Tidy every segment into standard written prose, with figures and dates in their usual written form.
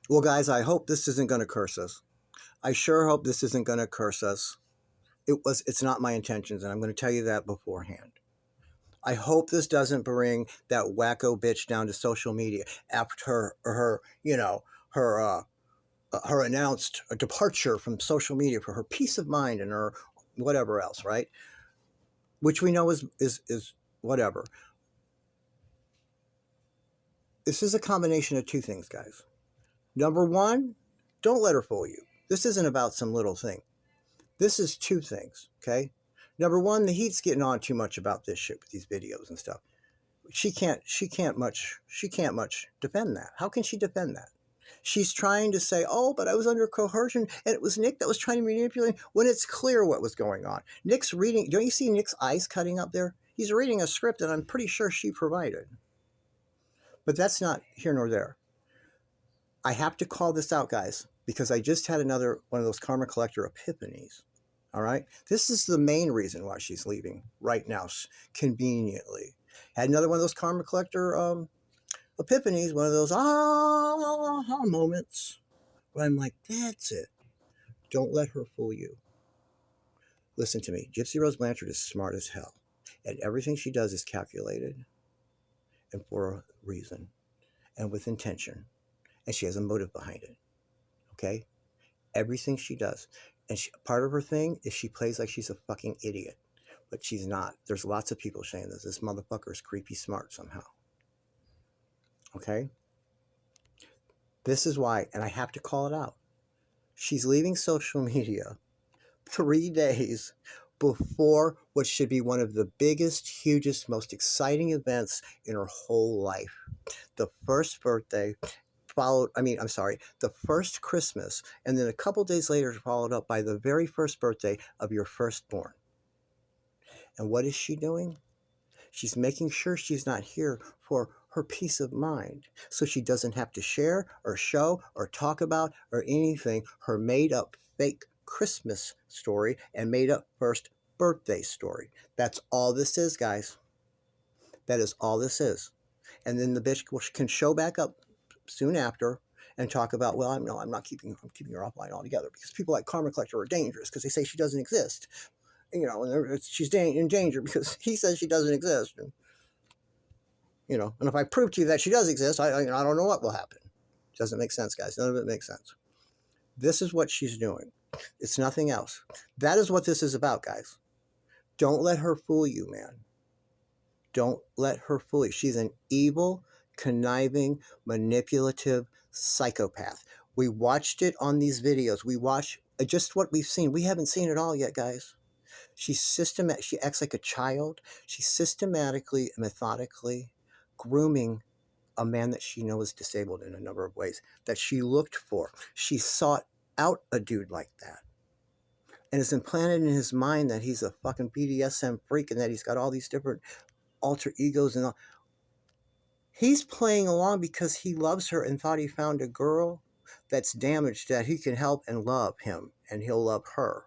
Well, guys, I hope this isn't going to curse us. I sure hope this isn't going to curse us. It's not my intentions, and I'm going to tell you that beforehand. I hope this doesn't bring that wacko bitch down to social media after her announced departure from social media for her peace of mind and her whatever else, right? Which we know is whatever. This is a combination of two things, guys. Number one, don't let her fool you. This isn't about some little thing. This is two things, okay? Number one, the heat's getting on too much about this shit with these videos and stuff. She can't much defend that. How can she defend that? She's trying to say, oh, but I was under coercion and it was Nick that was trying to manipulate when it's clear what was going on. Nick's reading, don't you see Nick's eyes cutting up there? He's reading a script that I'm pretty sure she provided. But that's not here nor there. I have to call this out, guys, because I just had another one of those karma collector epiphanies. All right. This is the main reason why she's leaving right now, conveniently. Had another one of those karma collector epiphanies, one of those moments where I'm like, that's it. Don't let her fool you. Listen to me. Gypsy Rose Blanchard is smart as hell. And everything she does is calculated and for a reason and with intention. And she has a motive behind it. Okay? Everything she does. And part of her thing is she plays like she's a fucking idiot. But she's not. There's lots of people saying this. This motherfucker is creepy smart somehow. Okay? This is why, and I have to call it out. She's leaving social media 3 days before what should be one of the biggest, hugest, most exciting events in her whole life. The first birthday the first Christmas, and then a couple days later followed up by the very first birthday of your firstborn. And what is she doing? She's making sure she's not here for her peace of mind, so she doesn't have to share or show or talk about or anything her made up fake Christmas story and made up first birthday story. That's all this is, guys. That is all this is. And then the bitch can show back up soon after and talk about, well, I'm keeping her offline altogether because people like Karma Collector are dangerous because they say she doesn't exist. And she's in danger because he says she doesn't exist. And if I prove to you that she does exist, I don't know what will happen. It doesn't make sense, guys. None of it makes sense. This is what she's doing. It's nothing else. That is what this is about, guys. Don't let her fool you, man. Don't let her fool you. She's an evil, conniving, manipulative psychopath. We watched it on these videos. We watch just what we've seen. We haven't seen it all yet, guys. She acts like a child. She's systematically, methodically grooming a man that she knows is disabled in a number of ways that she looked for. She sought out a dude like that. And it's implanted in his mind that he's a fucking BDSM freak and that he's got all these different alter egos and all. He's playing along because he loves her and thought he found a girl that's damaged that he can help and love him and he'll love her.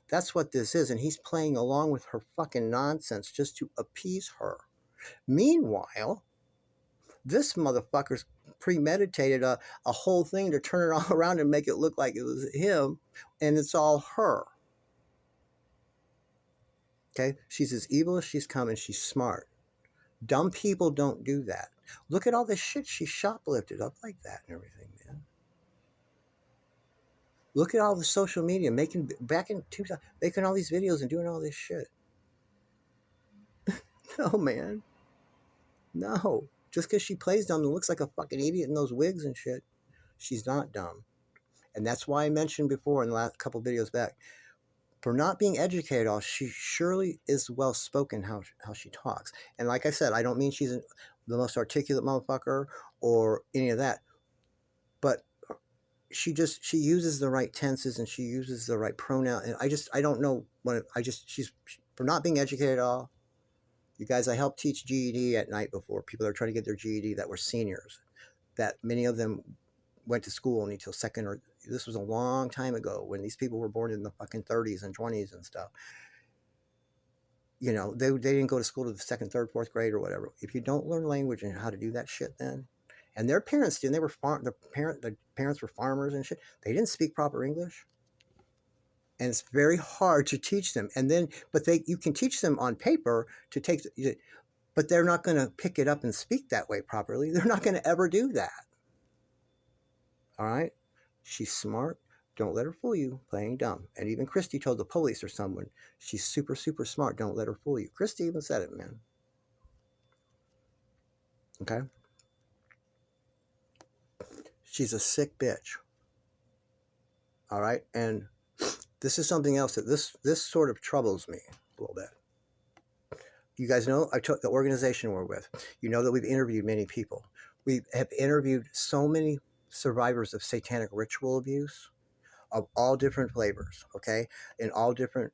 That's what this is. And he's playing along with her fucking nonsense just to appease her. Meanwhile, this motherfucker's premeditated a whole thing to turn it all around and make it look like it was him, and it's all her. Okay? She's as evil as she's come, and she's smart. Dumb people don't do that. Look at all the shit she shoplifted up like that and everything, man. Look at all the social media back in 2000, making all these videos and doing all this shit. No, man. No. Just because she plays dumb and looks like a fucking idiot in those wigs and shit, she's not dumb. And that's why I mentioned before in the last couple videos back, for not being educated at all, she surely is well spoken how she talks. And like I said, I don't mean she's the most articulate motherfucker or any of that, but she uses the right tenses and she uses the right pronoun. And I don't know she's for not being educated at all. You guys, I helped teach GED at night before. People that are trying to get their GED that were seniors, that many of them went to school only till second, or this was a long time ago when these people were born in the fucking 30s and 20s and stuff. They didn't go to school to the second, third, fourth grade or whatever. If you don't learn language and how to do that shit, then And their parents didn't. They were the parents were farmers and shit. They didn't speak proper English. And it's very hard to teach them. And then, but you can teach them on paper to take, but they're not going to pick it up and speak that way properly. They're not going to ever do that. All right? She's smart. Don't let her fool you, playing dumb. And even Christy told the police or someone, she's super, super smart. Don't let her fool you. Christy even said it, man. Okay? She's a sick bitch. All right? And this is something else that this sort of troubles me a little bit. You guys know I took the organization we're with. You know that we've interviewed many people. We have interviewed so many survivors of satanic ritual abuse of all different flavors, okay? In all different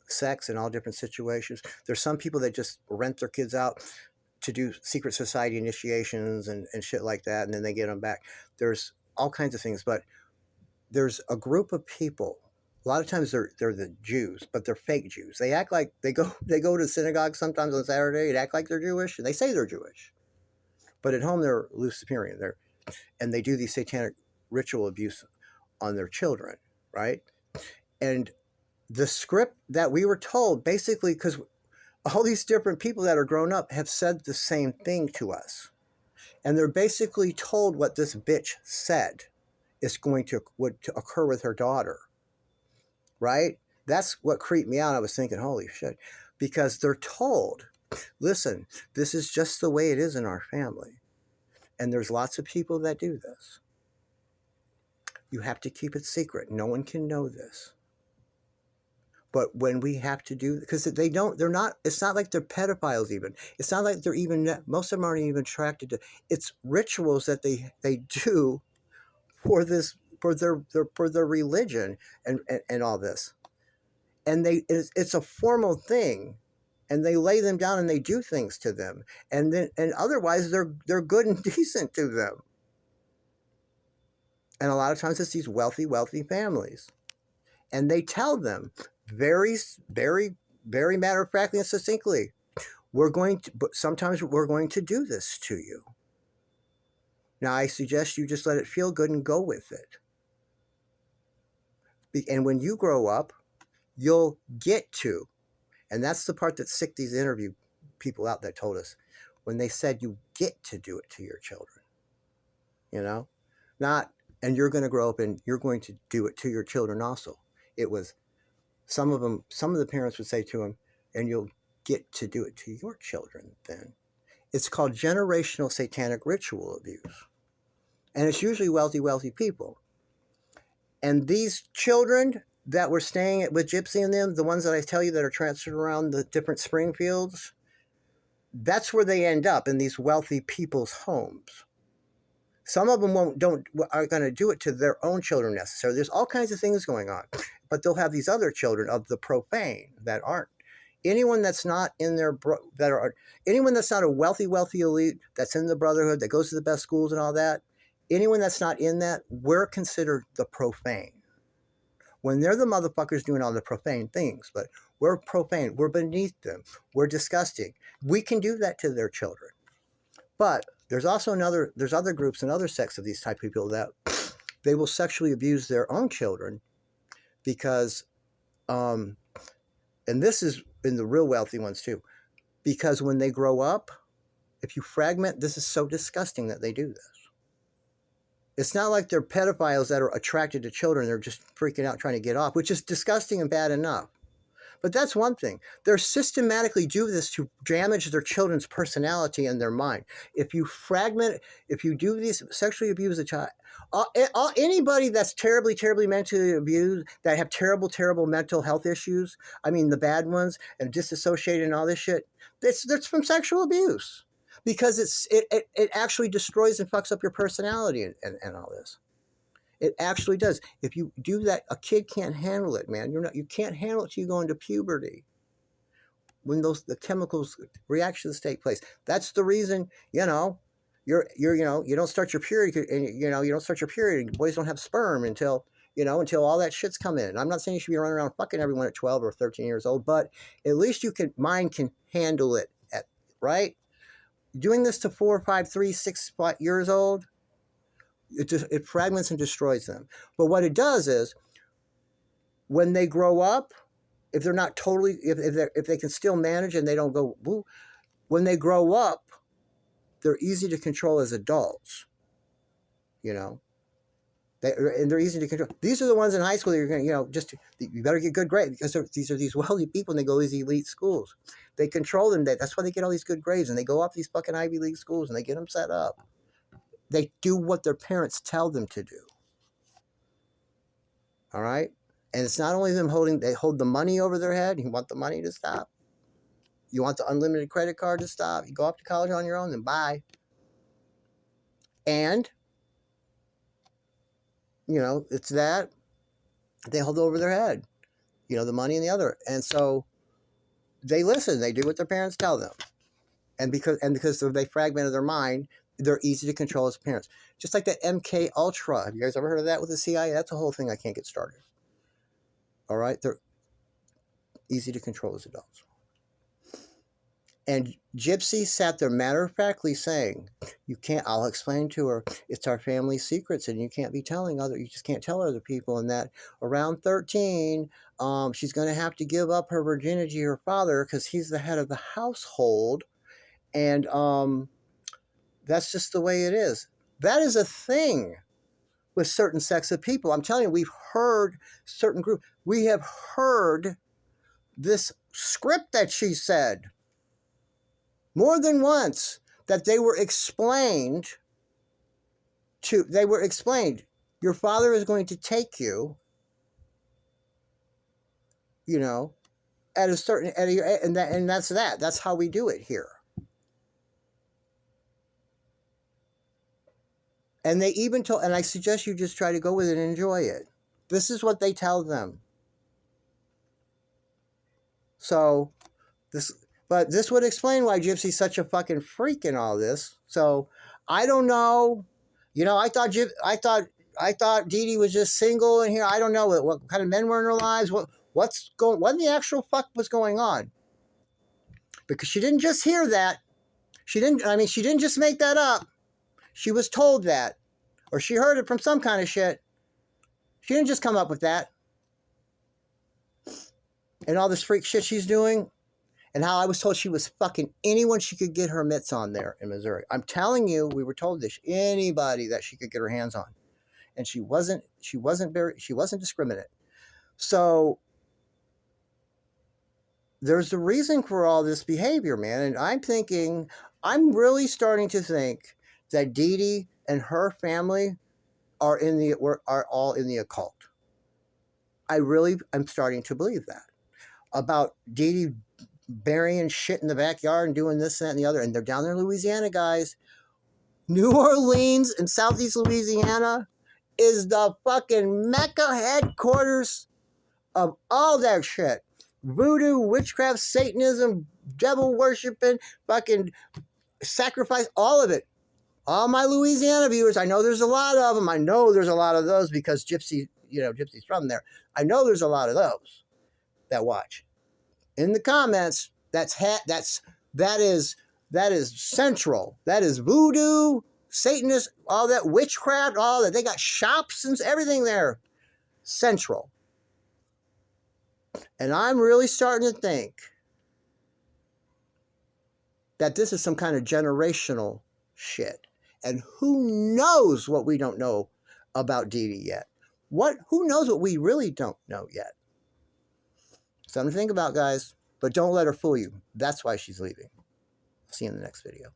sects, in all different situations. There's some people that just rent their kids out to do secret society initiations and shit like that, and then they get them back. There's all kinds of things, but there's a group of people. A lot of times they're the Jews, but they're fake Jews. They act like they go to synagogue sometimes on Saturday and act like they're Jewish, and they say they're Jewish, but at home they're Luciferian. And they do these satanic ritual abuse on their children, right? And the script that we were told, basically, because all these different people that are grown up have said the same thing to us, and they're basically told what this bitch said is going to occur with her daughter. Right? That's what creeped me out. I was thinking, holy shit. Because they're told, listen, this is just the way it is in our family. And there's lots of people that do this. You have to keep it secret. No one can know this. But when we have to do, because they're not, it's not like they're pedophiles even. It's not like they're even, most of them aren't even attracted to, it's rituals that they do for this, for their religion and all this. And it's a formal thing, and they lay them down and they do things to them, and otherwise they're good and decent to them. And a lot of times it's these wealthy families, and they tell them very, very, very matter of factly and succinctly, sometimes we're going to do this to you. Now I suggest you just let it feel good and go with it. And when you grow up, you'll get to, and that's the part that sicked these interview people out that told us, when they said you get to do it to your children, not, and you're going to grow up and you're going to do it to your children also. It was some of the parents would say to them, and you'll get to do it to your children then. It's called generational satanic ritual abuse, and it's usually wealthy people. And these children that were staying with Gypsy and them, the ones that I tell you that are transferred around the different Springfields, that's where they end up, in these wealthy people's homes. Some of them are going to do it to their own children necessarily. There's all kinds of things going on, but they'll have these other children of the profane that aren't. Anyone that's not in their anyone that's not a wealthy elite that's in the brotherhood that goes to the best schools and all that, anyone that's not in that, we're considered the profane. When they're the motherfuckers doing all the profane things, but we're profane, we're beneath them, we're disgusting. We can do that to their children. But there's also there's other groups and other sects of these type of people that they will sexually abuse their own children because, and this is in the real wealthy ones too, because when they grow up, if you fragment, this is so disgusting that they do this. It's not like they're pedophiles that are attracted to children. They're just freaking out trying to get off, which is disgusting and bad enough. But that's one thing. They're systematically do this to damage their children's personality and their mind. If you do these, sexually abuse a child, anybody that's terribly mentally abused, that have terrible mental health issues, I mean the bad ones, and disassociated and all this shit, that's from sexual abuse. Because it actually destroys and fucks up your personality and all this. It actually does. If you do that, a kid can't handle it, man. You can't handle it till you go into puberty. When the chemicals reactions take place. That's the reason, you don't start your period, and you don't start your period, and boys don't have sperm until all that shit's come in. I'm not saying you should be running around fucking everyone at 12 or 13 years old, but at least mind can handle it, right? doing this to 4, 5, 3, 6 years old, it fragments and destroys them. But what it does is, when they grow up, if they're not totally, if they can still manage and they don't go woo, when they grow up, they're easy to control as adults. You know, they're easy to control. These are the ones in high school that you're going to, you better get good grades, because these are these wealthy people and they go to these elite schools. They control them. That's why they get all these good grades, and they go off these fucking Ivy League schools and they get them set up. They do what their parents tell them to do. All right? And it's not only them they hold the money over their head. You want the money to stop? You want the unlimited credit card to stop? You go off to college on your own, then bye. And, it's that they hold over their head, the money and the other. And so they listen. They do what their parents tell them. And because they fragmented their mind, they're easy to control as parents. Just like that MK Ultra. Have you guys ever heard of that with the CIA? That's a whole thing I can't get started. All right? They're easy to control as adults. And Gypsy sat there matter-of-factly saying, you can't, I'll explain to her, it's our family secrets, and you can't be telling you just can't tell other people, and that around 13, she's going to have to give up her virginity to her father because he's the head of the household, and that's just the way it is. That is a thing with certain sects of people. I'm telling you, we've heard certain groups. We have heard this script that she said more than once, that they were explained, your father is going to take you, at a certain, and that's how we do it here. And they even told, and I suggest you just try to go with it and enjoy it. This is what they tell them. So, but this would explain why Gypsy's such a fucking freak in all this. So, I don't know. I thought Dee Dee was just single in here. I don't know what kind of men were in her lives. What the actual fuck was going on? Because she didn't just hear that. She didn't just make that up. She was told that. Or she heard it from some kind of shit. She didn't just come up with that. And all this freak shit she's doing. And how I was told she was fucking anyone she could get her mitts on there in Missouri. I'm telling you, we were told this. Anybody that she could get her hands on. And she wasn't discriminate. So there's a reason for all this behavior, man. And I'm really starting to think that Dee Dee and her family are all in the occult. I'm starting to believe that. About Dee Dee burying shit in the backyard and doing this, that, and the other. And they're down there in Louisiana, guys. New Orleans and Southeast Louisiana is the fucking Mecca headquarters of all that shit. Voodoo, witchcraft, Satanism, devil worshiping, fucking sacrifice, all of it. All my Louisiana viewers, I know there's a lot of them. I know there's a lot of those because Gypsy's from there. I know there's a lot of those that watch. In the comments, that is central. That is voodoo, Satanist, all that witchcraft, all that. They got shops and everything there. Central. And I'm really starting to think that this is some kind of generational shit. And who knows what we don't know about Dee Dee yet? Who knows what we really don't know yet? Something to think about, guys. But don't let her fool you. That's why she's leaving. See you in the next video.